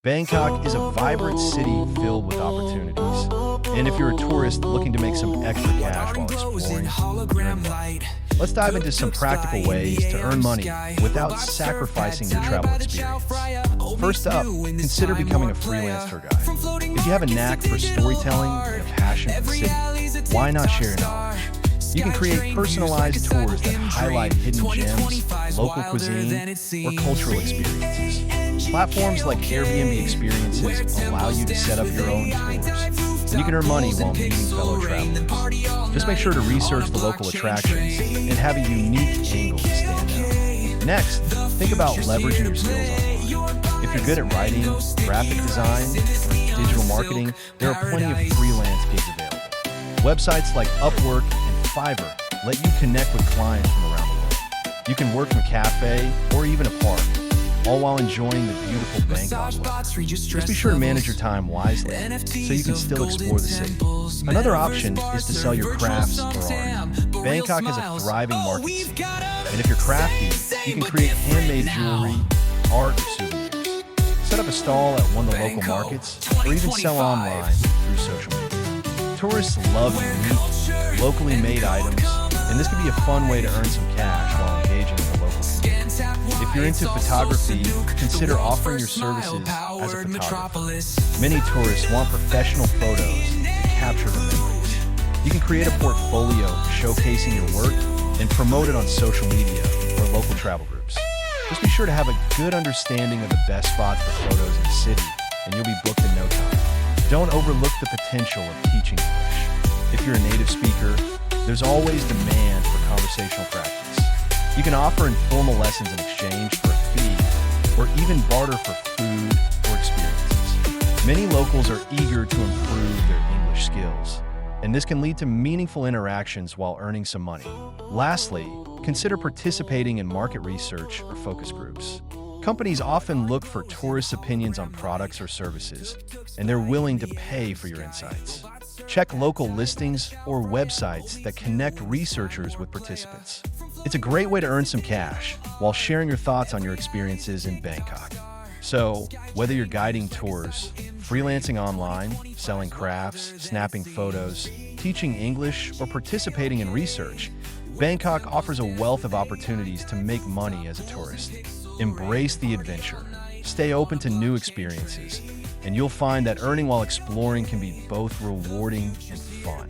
Bangkok is a vibrant city filled with opportunities. And if you're a tourist looking to make some extra cash while exploring, you're in luck. Let's dive into some practical ways to earn money without sacrificing your travel experience. First up, consider becoming a freelance tour guide. If you have a knack for storytelling and a passion for the city, why not share your knowledge? You can create personalized tours that highlight hidden gems, local cuisine, or cultural experiences. Platforms like Airbnb Experiences allow you to set up your own tours, and you can earn money while meeting fellow travelers. Just make sure to research the local attractions and have a unique angle to stand out. Next, think about leveraging your skills online. If you're good at writing, graphic design, or digital marketing, there are plenty of freelance gigs available. Websites like Upwork and Fiverr let you connect with clients from around the world. You can work from a cafe or even a park, all while enjoying the beautiful Bangkok weather. Just be sure to manage your time wisely so you can still explore the city. Another option is to sell your crafts or art. Bangkok has a thriving market scene, and if you're crafty, you can create handmade jewelry, art, or souvenirs. Set up a stall at one of the local markets, or even sell online through social media. Tourists love unique, locally made items, and this can be a fun way to earn some cash while engaging with the local community. If you're into photography, consider offering your services as a photographer. Many tourists want professional photos to capture the memories. You can create a portfolio showcasing your work and promote it on social media or local travel groups. Just be sure to have a good understanding of the best spots for photos in the city, and you'll be booked in no time. Don't overlook the potential of teaching English. If you're a native speaker, there's always demand for conversational practice. You can offer informal lessons in exchange for a fee, or even barter for food or experiences. Many locals are eager to improve their English skills, and this can lead to meaningful interactions while earning some money. Lastly, consider participating in market research or focus groups. Companies often look for tourists' opinions on products or services, and they're willing to pay for your insights. Check local listings or websites that connect researchers with participants. It's a great way to earn some cash while sharing your thoughts on your experiences in Bangkok. So, whether you're guiding tours, freelancing online, selling crafts, snapping photos, teaching English, or participating in research, Bangkok offers a wealth of opportunities to make money as a tourist. Embrace the adventure, stay open to new experiences, and you'll find that earning while exploring can be both rewarding and fun.